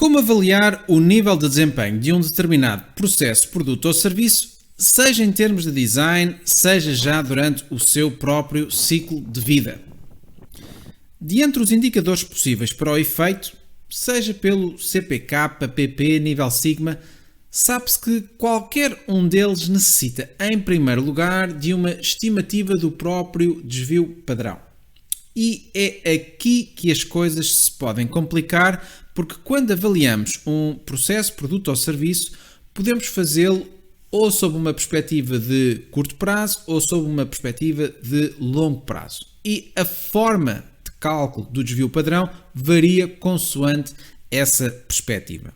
Como avaliar o nível de desempenho de um determinado processo, produto ou serviço, seja em termos de design, seja já durante o seu próprio ciclo de vida? De entre os indicadores possíveis para o efeito, seja pelo CPK, PP, nível Sigma, sabe-se que qualquer um deles necessita, em primeiro lugar, de uma estimativa do próprio desvio padrão. E é aqui que as coisas se podem complicar, porque quando avaliamos um processo, produto ou serviço, podemos fazê-lo ou sob uma perspectiva de curto prazo ou sob uma perspectiva de longo prazo. E a forma de cálculo do desvio padrão varia consoante essa perspectiva.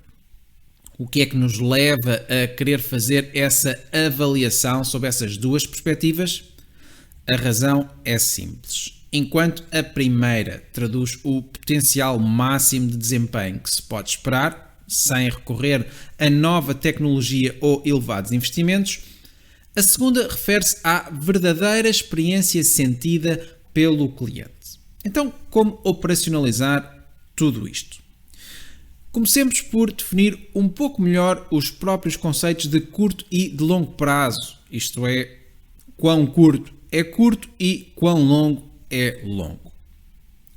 O que é que nos leva a querer fazer essa avaliação sobre essas duas perspectivas? A razão é simples. Enquanto a primeira traduz o potencial máximo de desempenho que se pode esperar, sem recorrer a nova tecnologia ou elevados investimentos, a segunda refere-se à verdadeira experiência sentida pelo cliente. Então, como operacionalizar tudo isto? Comecemos por definir um pouco melhor os próprios conceitos de curto e de longo prazo, isto é, quão curto é curto e quão longo é longo.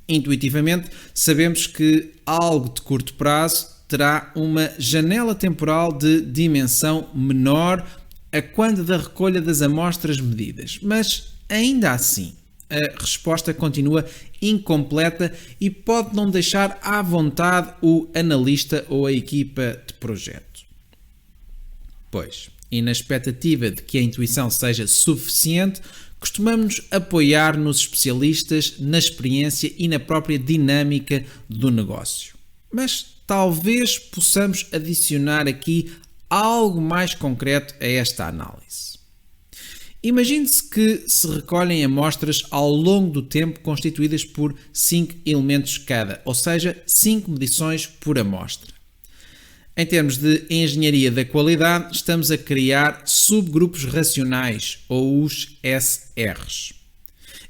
Intuitivamente, sabemos que algo de curto prazo terá uma janela temporal de dimensão menor a quando da recolha das amostras medidas, mas ainda assim a resposta continua incompleta e pode não deixar à vontade o analista ou a equipa de projeto. Pois, e na expectativa de que a intuição seja suficiente, costumamos apoiar nos especialistas, na experiência e na própria dinâmica do negócio. Mas talvez possamos adicionar aqui algo mais concreto a esta análise. Imagine-se que se recolhem amostras ao longo do tempo constituídas por 5 elementos cada, ou seja, 5 medições por amostra. Em termos de engenharia da qualidade, estamos a criar subgrupos racionais, ou os SRs.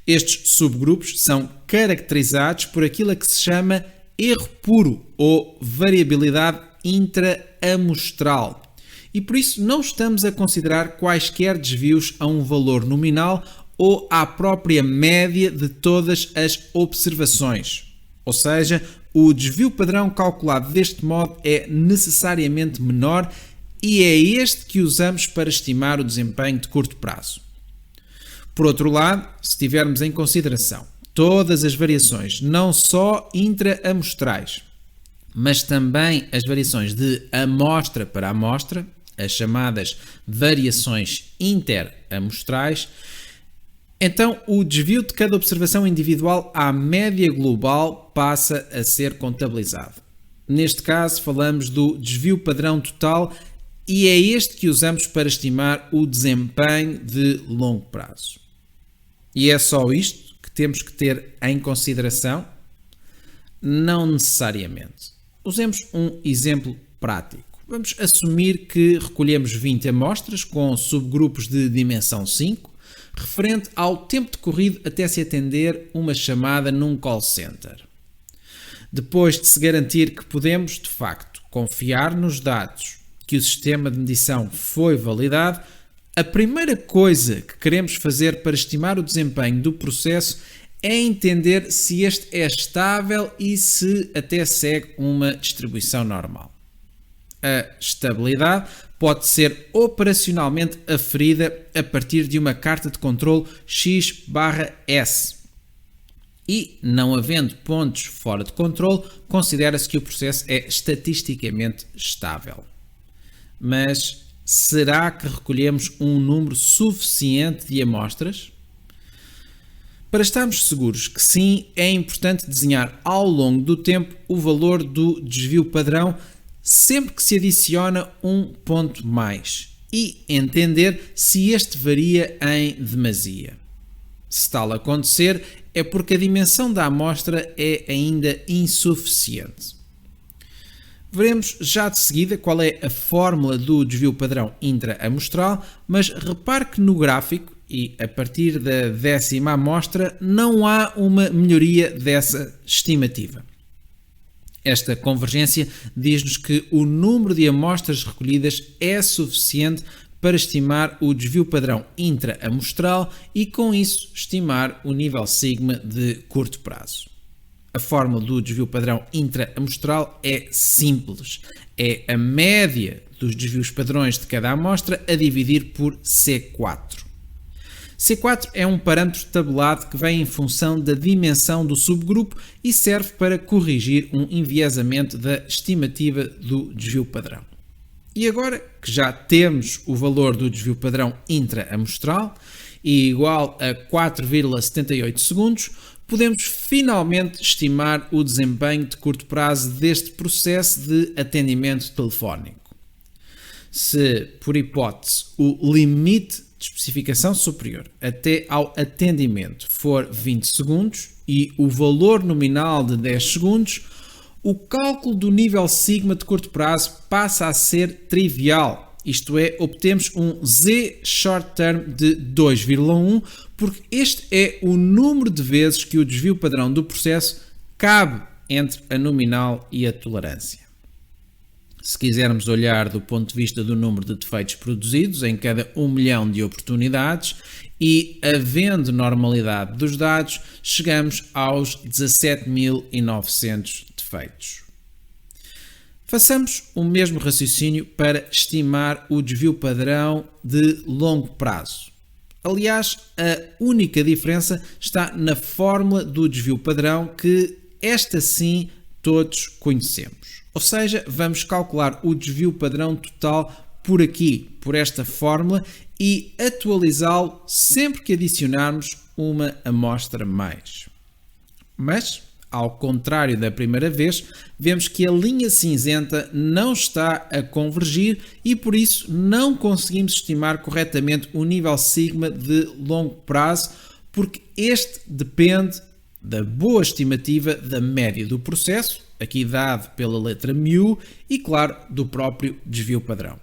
Estes subgrupos são caracterizados por aquilo a que se chama erro puro, ou variabilidade intra-amostral. E por isso não estamos a considerar quaisquer desvios a um valor nominal ou à própria média de todas as observações. Ou seja, o desvio padrão calculado deste modo é necessariamente menor e é este que usamos para estimar o desempenho de curto prazo. Por outro lado, se tivermos em consideração todas as variações, não só intra-amostrais, mas também as variações de amostra para amostra, as chamadas variações interamostrais, então o desvio de cada observação individual à média global passa a ser contabilizado. Neste caso falamos do desvio padrão total e é este que usamos para estimar o desempenho de longo prazo. E é só isto que temos que ter em consideração? Não necessariamente. Usemos um exemplo prático. Vamos assumir que recolhemos 20 amostras com subgrupos de dimensão 5, referente ao tempo decorrido até se atender uma chamada num call center. Depois de se garantir que podemos, de facto, confiar nos dados que o sistema de medição foi validado, a primeira coisa que queremos fazer para estimar o desempenho do processo é entender se este é estável e se até segue uma distribuição normal. A estabilidade pode ser operacionalmente aferida a partir de uma carta de controle X/S. E, não havendo pontos fora de controle, considera-se que o processo é estatisticamente estável. Mas será que recolhemos um número suficiente de amostras? Para estarmos seguros que sim, é importante desenhar ao longo do tempo o valor do desvio padrão sempre que se adiciona um ponto mais e entender se este varia em demasia. Se tal acontecer, é porque a dimensão da amostra é ainda insuficiente. Veremos já de seguida qual é a fórmula do desvio padrão intra-amostral, mas repare que no gráfico, e a partir da 10ª amostra, não há uma melhoria dessa estimativa. Esta convergência diz-nos que o número de amostras recolhidas é suficiente para estimar o desvio padrão intra-amostral e, com isso, estimar o nível sigma de curto prazo. A fórmula do desvio padrão intra-amostral é simples. É a média dos desvios padrões de cada amostra a dividir por C4. C4 é um parâmetro tabelado que vem em função da dimensão do subgrupo e serve para corrigir um enviesamento da estimativa do desvio padrão. E agora que já temos o valor do desvio padrão intra-amostral e igual a 4,78 segundos, podemos finalmente estimar o desempenho de curto prazo deste processo de atendimento telefónico. Se, por hipótese, o limite de especificação superior até ao atendimento for 20 segundos e o valor nominal de 10 segundos, o cálculo do nível sigma de curto prazo passa a ser trivial, isto é, obtemos um Z short term de 2,1, porque este é o número de vezes que o desvio padrão do processo cabe entre a nominal e a tolerância. Se quisermos olhar do ponto de vista do número de defeitos produzidos em cada 1 milhão de oportunidades e havendo normalidade dos dados, chegamos aos 17.900 defeitos. Façamos o mesmo raciocínio para estimar o desvio padrão de longo prazo. Aliás, a única diferença está na fórmula do desvio padrão que esta sim todos conhecemos. Ou seja, vamos calcular o desvio padrão total por aqui, por esta fórmula e atualizá-lo sempre que adicionarmos uma amostra mais. Mas, ao contrário da primeira vez, vemos que a linha cinzenta não está a convergir e por isso não conseguimos estimar corretamente o nível sigma de longo prazo, porque este depende da boa estimativa da média do processo, aqui dado pela letra μ, e claro, do próprio desvio padrão.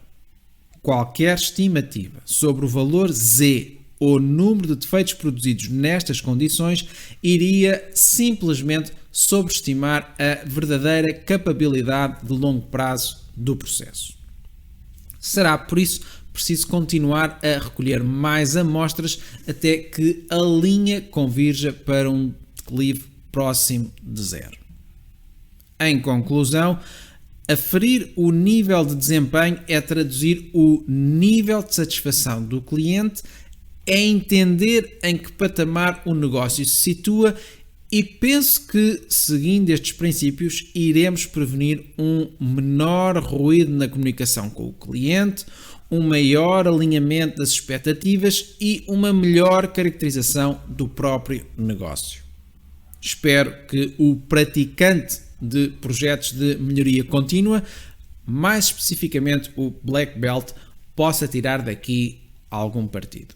Qualquer estimativa sobre o valor Z ou número de defeitos produzidos nestas condições iria simplesmente sobreestimar a verdadeira capabilidade de longo prazo do processo. Será, por isso, preciso continuar a recolher mais amostras até que a linha convirja para um declive próximo de zero. Em conclusão, aferir o nível de desempenho é traduzir o nível de satisfação do cliente, é entender em que patamar o negócio se situa e penso que, seguindo estes princípios, iremos prevenir um menor ruído na comunicação com o cliente, um maior alinhamento das expectativas e uma melhor caracterização do próprio negócio. Espero que o praticante de projetos de melhoria contínua, mais especificamente o Black Belt, possa tirar daqui algum partido.